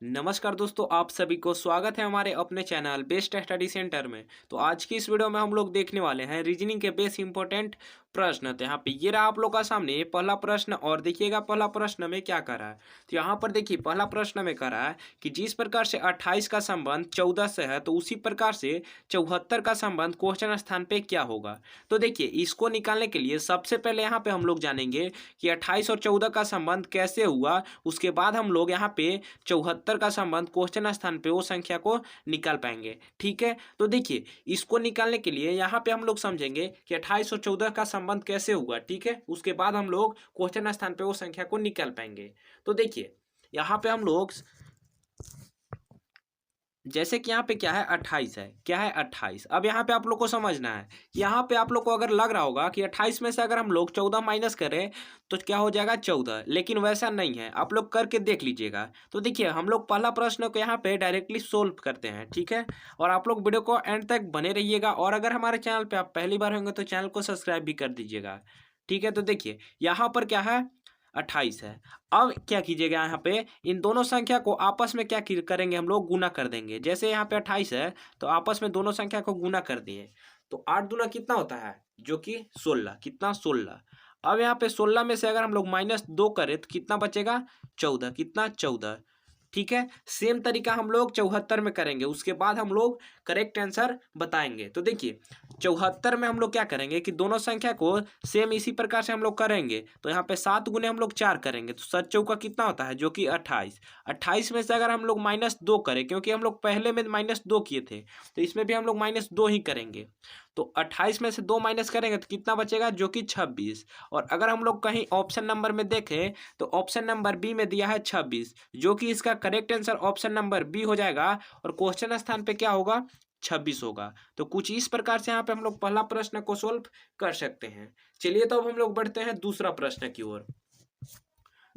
नमस्कार दोस्तों, आप सभी को स्वागत है हमारे अपने चैनल बेस्ट स्टडी सेंटर में। तो आज की इस वीडियो में हम लोग देखने वाले हैं रीजनिंग के बेस इंपॉर्टेंट प्रश्न। तो यहाँ पे ये रहा आप लोग का सामने पहला प्रश्न और देखिएगा पहला प्रश्न में क्या कर रहा है। तो यहाँ पर देखिए पहला प्रश्न में कर रहा है कि जिस प्रकार से 28 का संबंध 14 से है तो उसी प्रकार से 74 का संबंध क्वेश्चन स्थान पे क्या होगा। तो देखिए इसको निकालने के लिए सबसे पहले यहाँ पे हम लोग जानेंगे कि 28 और 14 का संबंध कैसे हुआ। उसके बाद हम लोग यहाँ पे 74 का संबंध क्वेश्चन स्थान पे वो संख्या को निकाल पाएंगे। ठीक है, तो देखिए इसको निकालने के लिए यहाँ पे हम लोग समझेंगे कि 28 और 14 का संबंध कैसे हुआ। ठीक है, उसके बाद हम लोग क्वेश्चन स्थान पे वो संख्या को निकाल पाएंगे। तो देखिए यहाँ पे हम लोग जैसे कि यहाँ पे क्या है 28 है, क्या है 28। अब यहाँ पे आप लोग को समझना है कि यहाँ पे आप लोग को अगर लग रहा होगा कि 28 में से अगर हम लोग 14 माइनस करें तो क्या हो जाएगा 14, लेकिन वैसा नहीं है, आप लोग करके देख लीजिएगा। तो देखिए हम लोग पहला प्रश्न को यहाँ पे डायरेक्टली सोल्व करते हैं। ठीक है, और आप लोग वीडियो को एंड तक बने रहिएगा, और अगर हमारे चैनल पे आप पहली बार होंगे तो चैनल को सब्सक्राइब भी कर दीजिएगा। ठीक है, तो देखिए यहाँ पर क्या है 28 है। अब क्या कीजिएगा यहाँ पे इन दोनों संख्या को आपस में क्या करेंगे, हम लोग गुना कर देंगे। जैसे यहाँ पे 28 है तो आपस में दोनों संख्या को गुना कर दिए तो 8 दूना कितना होता है, जो कि 16। कितना 16। अब यहाँ पे 16 में से अगर हम लोग -2 करें तो कितना बचेगा 14। कितना 14। ठीक है, सेम तरीका हम लोग 74 में करेंगे, उसके बाद हम लोग करेक्ट आंसर बताएंगे। तो देखिए 74 में हम लोग क्या करेंगे कि दोनों संख्या को सेम इसी प्रकार से हम लोग करेंगे। तो यहाँ पे 7 गुने हम लोग 4 करेंगे तो 7 चौका कितना होता है, जो कि 28। 28 में से अगर हम लोग -2 करें, क्योंकि हम लोग पहले में -2 किए थे तो इसमें भी हम लोग -2 ही करेंगे। तो 28 में से 2 माइनस करेंगे तो कितना बचेगा, जो कि 26। और अगर हम लोग कहीं ऑप्शन नंबर में देखें तो ऑप्शन नंबर बी में दिया है 26, जो कि इसका correct answer option number B हो जाएगा। और क्वेश्चन स्थान पे क्या होगा, 26 होगा। तो कुछ इस प्रकार से यहाँ पे हम लोग पहला प्रश्न को सोल्व कर सकते हैं। चलिए तो अब हम लोग बढ़ते हैं दूसरा प्रश्न की ओर।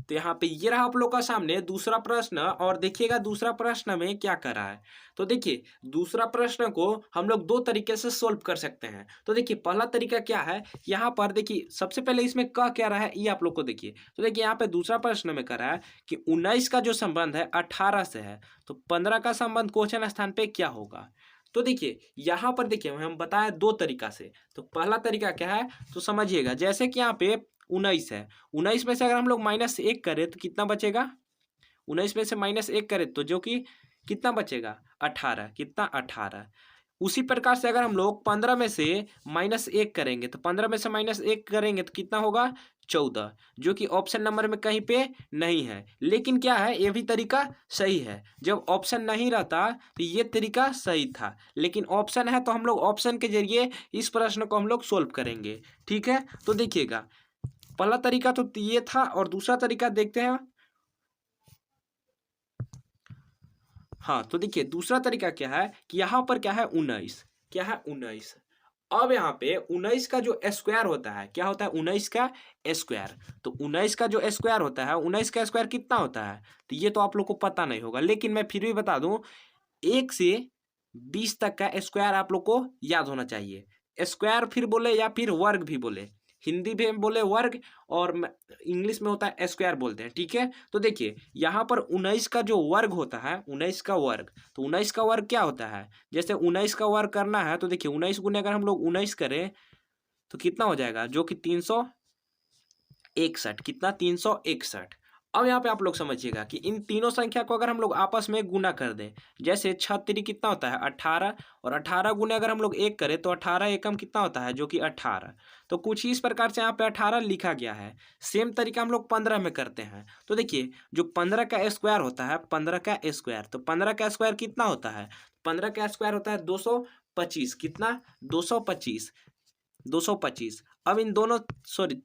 तो यहाँ पे ये रहा आप लोग का सामने दूसरा प्रश्न, और देखिएगा दूसरा प्रश्न में क्या कर रहा है। तो देखिए दूसरा प्रश्न को हम लोग दो तरीके से सोल्व कर सकते हैं। तो देखिए पहला तरीका क्या है, यहाँ पर देखिए सबसे पहले इसमें क्या रहा है ये आप लोग को देखिए। तो देखिए यहाँ पे दूसरा प्रश्न में कर रहा है कि 19 का जो संबंध है 18 से है तो 15 का संबंध क्वेश्चन स्थान पे क्या होगा। तो देखिए यहाँ पर देखिए हम बताएं दो तरीका से। तो पहला तरीका क्या है तो समझिएगा, जैसे कि यहाँ पे 19 है, 19 में से अगर हम लोग -1 करें तो कितना बचेगा, 19 में से -1 करें तो जो कि कितना बचेगा 18। कितना 18। उसी प्रकार से अगर हम लोग 15 में से -1 करेंगे तो 15 में से -1 करेंगे तो कितना होगा 14, जो कि ऑप्शन नंबर में कहीं पे नहीं है। लेकिन क्या है ये भी तरीका सही है, जब ऑप्शन नहीं रहता तो ये तरीका सही था, लेकिन ऑप्शन है तो हम लोग ऑप्शन के जरिए इस प्रश्न को हम लोग सोल्व करेंगे। ठीक है, तो देखिएगा पहला तरीका तो ये था, और दूसरा तरीका देखते हैं। हाँ, तो देखिए दूसरा तरीका क्या है कि यहाँ पर क्या है 19। क्या है 19। अब यहाँ पे 19 का जो स्क्वायर होता है, क्या होता है 19 का स्क्वायर। तो 19 का जो स्क्वायर होता है, 19 का स्क्वायर कितना होता है, तो ये तो आप लोग को पता नहीं होगा, लेकिन मैं फिर भी बता दूं 1 से 20 तक का स्क्वायर आप लोग को याद होना चाहिए। स्क्वायर फिर बोले या फिर वर्ग भी बोले, हिंदी में बोले वर्ग, और इंग्लिश में होता है स्क्वायर बोलते हैं। ठीक है, तो देखिए यहाँ पर 19 का जो वर्ग होता है, 19 का वर्ग, तो 19 का वर्ग क्या होता है, जैसे 19 का वर्ग करना है तो देखिए 19 गुने अगर हम लोग 19 करें तो कितना हो जाएगा, जो कि 361। कितना 361। अब यहाँ पे आप लोग समझिएगा कि इन तीनों संख्या को अगर हम लोग आपस में गुना कर दें, जैसे 6 कितना होता है 18, और 18 गुने अगर हम लोग 1 करें तो 18 एकम कितना होता है, जो कि 18। तो कुछ इस प्रकार से यहाँ पे 18 लिखा गया है। सेम तरीका हम लोग 15 में करते हैं। तो देखिए जो 15 का स्क्वायर होता है, 15 का स्क्वायर, तो 15 का स्क्वायर कितना होता है, 15 का स्क्वायर होता है 225। कितना 225। 225। अब इन दोनों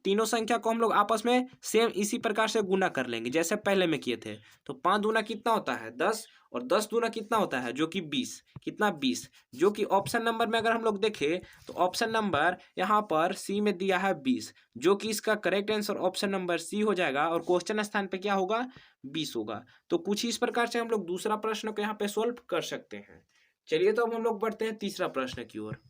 तीनों संख्या को हम लोग आपस में सेम इसी प्रकार से गुना कर लेंगे जैसे पहले में किए थे। तो 5 दूना कितना होता है 10, और 10 दूना कितना होता है, जो कि 20। कितना 20, जो कि ऑप्शन नंबर में अगर हम लोग देखें तो ऑप्शन नंबर यहाँ पर सी में दिया है 20, जो कि इसका correct answer option number C हो जाएगा, और क्वेश्चन स्थान पे क्या होगा 20 होगा। तो कुछ इस प्रकार से हम लोग दूसरा प्रश्न को यहाँ पे सोल्व कर सकते हैं। चलिए तो अब हम लोग बढ़ते हैं तीसरा प्रश्न की ओर।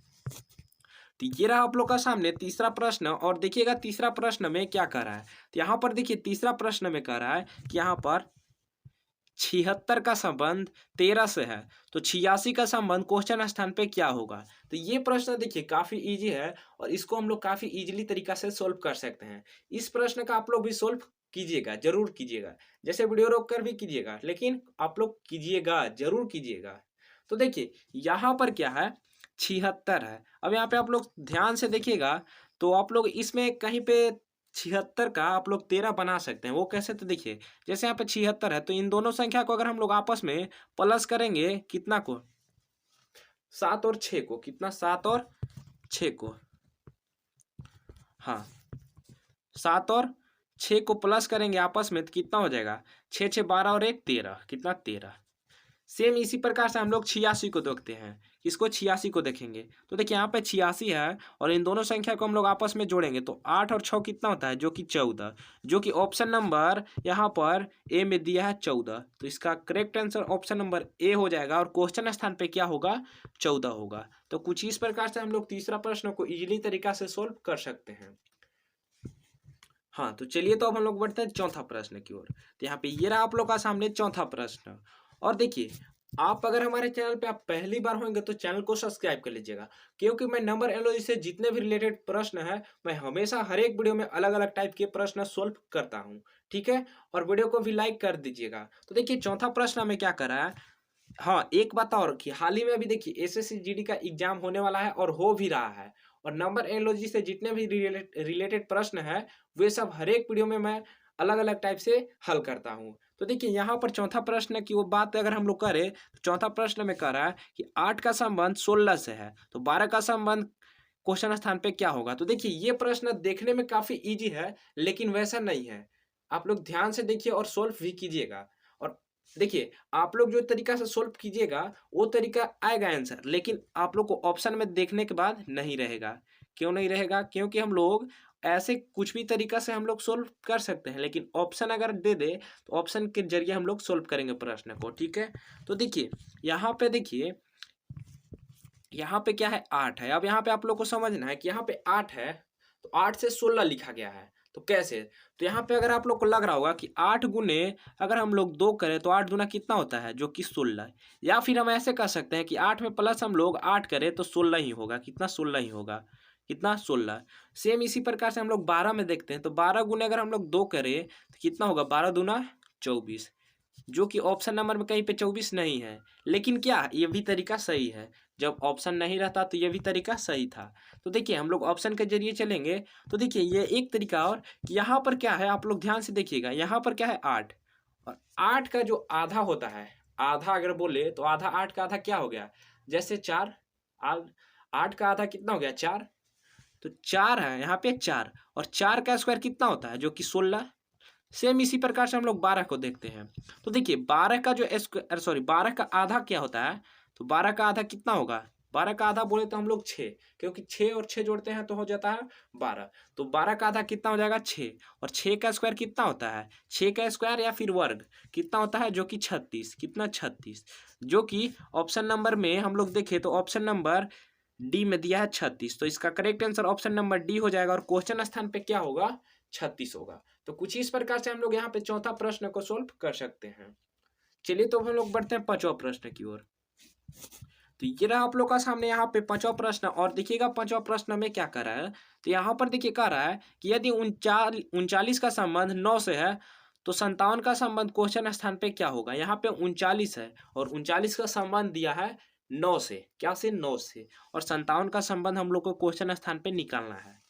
तो ये रहा आप लोग का सामने तीसरा प्रश्न, और देखिएगा तीसरा प्रश्न में क्या कर रहा है। तो यहाँ पर देखिए तीसरा प्रश्न में कह रहा है कि यहाँ पर 76 का संबंध 13 से है तो 86 का संबंध क्वेश्चन स्थान पे क्या होगा। तो ये प्रश्न देखिए काफी इजी है और इसको हम लोग काफी इजीली तरीका से सोल्व कर सकते हैं। इस प्रश्न का आप लोग भी सोल्व कीजिएगा, जरूर कीजिएगा, जैसे वीडियो रोक कर भी कीजिएगा, लेकिन आप लोग कीजिएगा, जरूर कीजिएगा। तो देखिए यहाँ पर क्या है, 76 है। अब यहाँ पे आप लोग ध्यान से देखिएगा तो आप लोग इसमें कहीं पे 76 का आप लोग 13 बना सकते हैं। वो कैसे, तो देखिए जैसे यहाँ पे 76 है तो इन दोनों संख्या को अगर हम लोग आपस में प्लस करेंगे कितना को, 7 और 6 को, कितना, 7 और 6 को, हाँ 7 और 6 को प्लस करेंगे आपस में तो कितना हो जाएगा, 6 6 12 और 1 13, कितना 13। सेम इसी प्रकार से हम लोग 86 को देखते हैं, इसको 86 को देखेंगे तो देखिए यहाँ पे 86 है और इन दोनों संख्या को हम लोग आपस में जोड़ेंगे तो 8 और 6 कितना होता है, जो कि 14, जो कि ऑप्शन नंबर यहाँ पर ए में दिया है 14। तो इसका correct answer option number A हो जाएगा और क्वेश्चन स्थान पे क्या होगा, 14 होगा। तो कुछ इस प्रकार से हम लोग तीसरा प्रश्न को इजीली तरीका से सोल्व कर सकते हैं। हाँ तो चलिए, तो अब हम लोग बढ़ते हैं चौथा प्रश्न की ओर। तो यहाँ पे ये रहा आप लोग का सामने चौथा प्रश्न। और देखिए, आप अगर हमारे चैनल पे आप पहली बार होंगे तो चैनल को सब्सक्राइब कर लीजिएगा, क्योंकि मैं नंबर एनालॉजी से जितने भी रिलेटेड प्रश्न है मैं हमेशा हर एक वीडियो में अलग अलग टाइप के प्रश्न सोल्व करता हूँ, ठीक है। और वीडियो को भी लाइक कर दीजिएगा। तो देखिए चौथा प्रश्न हमें क्या कर रहा है, हाँ एक बात और कि हाल ही में अभी देखिए एसएससी जीडी का एग्जाम होने वाला है और हो भी रहा है, और नंबर एनालॉजी से जितने भी रिलेटेड प्रश्न है वे सब हर एक वीडियो में मैं अलग अलग टाइप से हल करता हूँ। तो देखिए यहाँ पर चौथा प्रश्न की वो बात अगर हम लोग करें तो चौथा प्रश्न में कह रहा है कि 8 का संबंध 16 से है तो 12 का संबंध क्वेश्चन स्थान पे क्या होगा। तो देखिए ये प्रश्न देखने में काफी इजी है लेकिन वैसा नहीं है। आप लोग ध्यान से देखिए और सोल्व भी कीजिएगा। और देखिए आप लोग जो तरीका से सोल्व कीजिएगा वो तरीका आएगा आंसर, लेकिन आप लोग को ऑप्शन में देखने के बाद नहीं रहेगा। क्यों नहीं रहेगा, क्योंकि हम लोग ऐसे कुछ भी तरीका से हम लोग सोल्व कर सकते हैं, लेकिन ऑप्शन अगर दे दे तो ऑप्शन के जरिए हम लोग सोल्व करेंगे प्रश्न को, ठीक है। तो देखिए यहाँ पे, देखिए यहाँ पे क्या है, 8 है। अब यहाँ पे आप लोग को समझना है कि यहाँ पे 8 है तो 8 से 16 लिखा गया है, तो कैसे। तो यहाँ पे अगर आप लोग को लग रहा होगा कि 8 गुने अगर हम लोग 2 करें तो 8 दूना कितना होता है, जो कि 16। या फिर हम ऐसे कर सकते हैं कि 8 में प्लस हम लोग 8 करें तो 16 ही होगा, कितना 16 ही होगा, कितना 16। सेम इसी प्रकार से हम लोग 12 में देखते हैं तो 12 गुने अगर हम लोग 2 करें तो कितना होगा, 12 दूना 24, जो कि ऑप्शन नंबर में कहीं पे 24 नहीं है। लेकिन क्या ये भी तरीका सही है, जब ऑप्शन नहीं रहता तो ये भी तरीका सही था। तो देखिए हम लोग ऑप्शन के जरिए चलेंगे। तो देखिए ये एक तरीका, और कि यहाँ पर क्या है आप लोग ध्यान से देखिएगा, यहाँ पर क्या है 8, और 8 का जो आधा होता है, आधा अगर बोले तो आधा, 8 का आधा क्या हो गया, जैसे 4, 8 का आधा कितना हो गया 4, तो 4 है यहाँ पे 4, और 4 का स्क्वायर कितना होता है, जो कि 16। सेम इसी प्रकार से हम लोग 12 को देखते हैं। तो देखिए 12 का जो स्क्वायर, सॉरी 12 का आधा क्या होता है, तो 12 का आधा कितना होगा, 12 का आधा बोले तो हम लोग 6, क्योंकि 6 और 6 जोड़ते हैं तो हो जाता है 12। तो 12 का आधा कितना हो जाएगा 6, और 6 का स्क्वायर कितना होता है, 6 का स्क्वायर या फिर वर्ग कितना होता है, जो कि 36, कितना 36, जो कि ऑप्शन नंबर में हम लोग देखें तो ऑप्शन नंबर डी में दिया है 36। तो इसका correct answer option number D हो जाएगा और क्वेश्चन स्थान पे क्या होगा, 36 होगा। तो कुछ इस प्रकार से हम लोग यहाँ पे चौथा प्रश्न को सोल्व कर सकते हैं। चलिए तो हम लोग बढ़ते हैं पांचवा प्रश्न की ओर। तो ये रहा आप लोग का सामने यहाँ पे पांचवा प्रश्न, और देखिएगा पांचवा प्रश्न में क्या कर रहा है। तो यहाँ पर देखिए कह रहा है कि यदि 39 का संबंध 9 से है तो 57 का संबंध क्वेश्चन स्थान पे क्या होगा। यहाँ पे 39 है और 39 का संबंध दिया है 9 से, क्या से, 9 से, और 57 का संबंध हम लोग को क्वेश्चन स्थान पे निकालना है।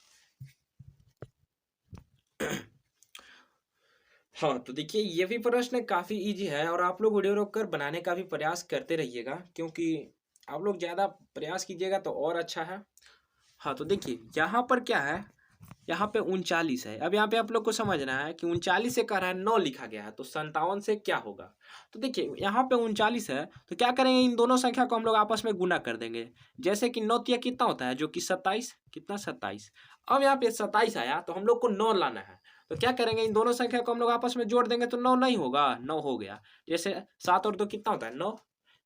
हाँ तो देखिए ये भी प्रश्न काफी इजी है और आप लोग वीडियो रोक कर बनाने का भी प्रयास करते रहिएगा, क्योंकि आप लोग ज्यादा प्रयास कीजिएगा तो और अच्छा है। हाँ तो देखिए यहाँ पर क्या है, यहाँ पे 39 है। अब यहाँ पे आप लोग को समझना है कि 39 से कह रहा है 9 लिखा गया है तो 57 से क्या होगा। तो देखिए यहाँ पे 39 है तो क्या करेंगे, इन दोनों संख्या को हम लोग आपस में गुना कर देंगे। जैसे कि 9 तिया कितना होता है, जो कि 27, कितना 27। अब यहाँ पे 27 आया तो हम लोग को 9 लाना है, तो क्या करेंगे, इन दोनों संख्या को हम लोग आपस में जोड़ देंगे तो 9 नहीं होगा, 9 हो गया। जैसे 7 और 2 कितना होता है 9।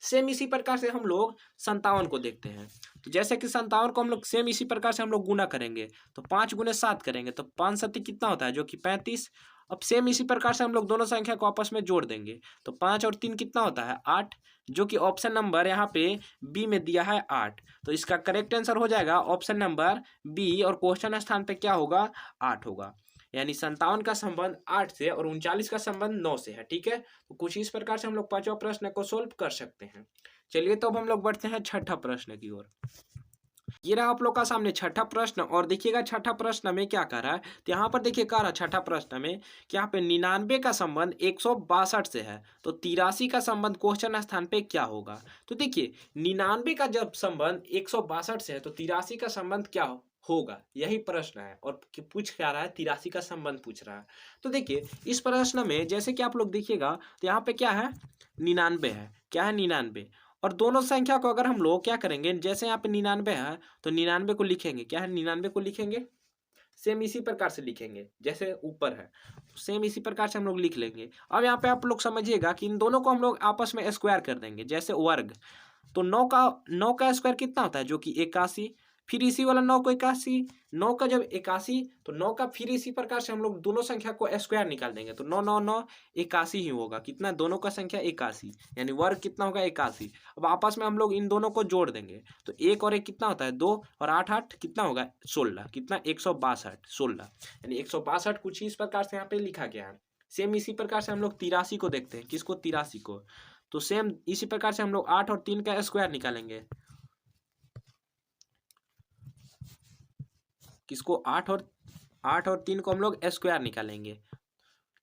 सेम इसी प्रकार से हम लोग 57 को देखते हैं। तो जैसे कि 57 को हम लोग सेम इसी प्रकार से हम लोग गुना करेंगे तो 5 गुने 7 करेंगे तो 5 7 कितना होता है, जो कि 35। अब सेम इसी प्रकार से हम लोग दोनों संख्या को आपस में जोड़ देंगे, तो 5 और 3 कितना होता है 8, जो कि ऑप्शन नंबर यहाँ पे बी में दिया है 8। तो इसका करेक्ट आंसर हो जाएगा ऑप्शन नंबर बी, और क्वेश्चन स्थान पे क्या होगा 8 होगा। यानी 57 का संबंध 8 से और 39 का संबंध 9 से है। ठीक है, तो कुछ इस प्रकार से हम लोग पांचवा प्रश्न को सोल्व कर सकते हैं। चलिए तो अब हम लोग बढ़ते हैं छठा प्रश्न की ओर। ये रहा आप लोग का सामने छठा प्रश्न, और देखिएगा छठा प्रश्न में क्या कह रहा है। तो यहाँ पर देखिए कह रहा है छठा प्रश्न में कि यहाँ पे 99 का संबंध 162 से है, तो 83 का संबंध क्वेश्चन स्थान पे क्या होगा। तो देखिए 99 का जब संबंध 162 से है तो 83 का संबंध क्या होगा, यही प्रश्न है। और पूछ क्या रहा है 83 का संबंध पूछ रहा है। तो देखिए इस प्रश्न में जैसे कि आप लोग देखिएगा तो यहाँ पे क्या है 99 है, क्या है 99, और दोनों संख्या को अगर हम लोग क्या करेंगे, जैसे यहाँ पे 99 है तो 99 को लिखेंगे, क्या है 99 को लिखेंगे सेम इसी प्रकार से लिखेंगे जैसे ऊपर है, सेम इसी प्रकार से हम लोग लिख लेंगे। अब यहाँ पे आप लोग समझिएगा कि इन दोनों को हम लोग आपस में स्क्वायर कर देंगे जैसे वर्ग। तो 9 का स्क्वायर कितना होता है, जो कि 81, फिर इसी वाला 9 को 81, 9 का जब 81 तो 9 का फिर इसी प्रकार से हम लोग दोनों संख्या को स्क्वायर निकाल देंगे, तो 9 9 9 81 ही होगा, कितना दोनों का संख्या 81, यानी वर्ग कितना होगा 81। अब आपस में हम लोग इन दोनों को जोड़ देंगे, तो 1 और 1 कितना होता है 2, और 8 8 कितना होगा 16, कितना 162 16, यानी 162 कुछ ही इस प्रकार से यहाँ पे लिखा गया है। सेम इसी प्रकार से हम लोग 83 को देखते हैं, किसको 83 को, तो सेम इसी प्रकार से हम लोग 8 और 3 का स्क्वायर निकालेंगे, किसको 8 और 3 को हम लोग स्क्वायर निकालेंगे,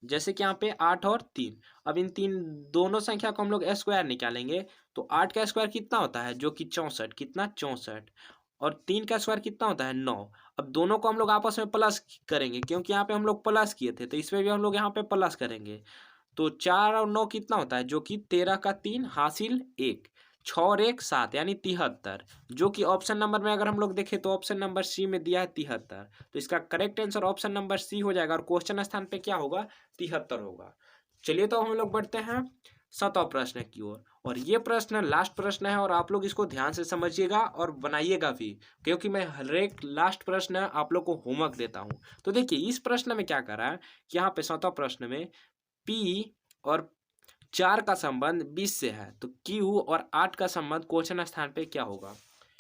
जैसे कि यहाँ पे 8 और 3। अब इन तीन दोनों संख्या को हम लोग स्क्वायर निकालेंगे, तो 8 का स्क्वायर कितना होता है, जो कि 64, कितना 64, और 3 का स्क्वायर कितना होता है 9। अब दोनों को हम लोग आपस में प्लस करेंगे, क्योंकि यहाँ पे हम लोग प्लस किए थे तो इसमें भी हम लोग यहाँ पे प्लस करेंगे, तो 4 और 9 कितना होता है, जो कि 13 का 3 हासिल 1, 6 और 1 7, यानी 73, जो कि ऑप्शन नंबर में अगर हम लोग देखें तो ऑप्शन नंबर सी में दिया है 73। तो इसका correct answer option number C हो जाएगा, और क्वेश्चन स्थान पे क्या होगा 73 होगा। चलिए तो हम लोग बढ़ते हैं 7वां प्रश्न की ओर, और ये प्रश्न लास्ट प्रश्न है, और आप लोग इसको ध्यान से समझिएगा और बनाइएगा भी, क्योंकि मैं हर एक लास्ट प्रश्न आप लोग को होमवर्क देता हूँ। तो देखिए इस प्रश्न में क्या कर रहा है कि यहाँ पे 7वां प्रश्न में P और 4 का संबंध 20 से है, तो Q और 8 का संबंध क्वेश्चन स्थान पे क्या होगा।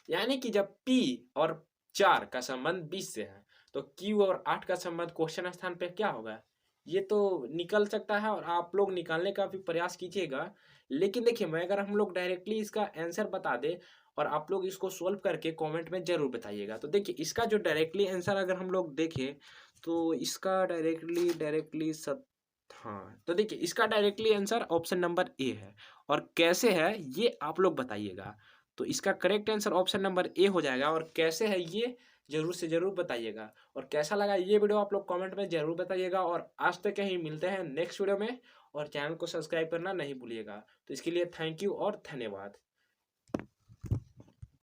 यानी कि जब P और 4 का संबंध 20 से है तो Q और 8 का संबंध क्वेश्चन स्थान पे क्या होगा। ये तो निकल सकता है और आप लोग निकालने का भी प्रयास कीजिएगा, लेकिन देखिए मैं अगर हम लोग डायरेक्टली इसका आंसर बता दे और आप लोग इसको सोल्व करके कमेंट में जरूर बताइएगा। तो देखिए इसका जो डायरेक्टली आंसर अगर हम लोग देखें तो इसका डायरेक्टली सब, हाँ तो देखिए इसका directly answer option number A है, और कैसे है ये आप लोग बताइएगा। तो इसका correct answer option number A हो जाएगा, और कैसे है ये जरूर से जरूर बताइएगा। और कैसा लगा ये वीडियो आप लोग कमेंट में जरूर बताइएगा, और आज तक यहीं मिलते हैं नेक्स्ट वीडियो में, और चैनल को सब्सक्राइब करना नहीं भूलिएगा। तो इसके लिए थैंक यू और धन्यवाद।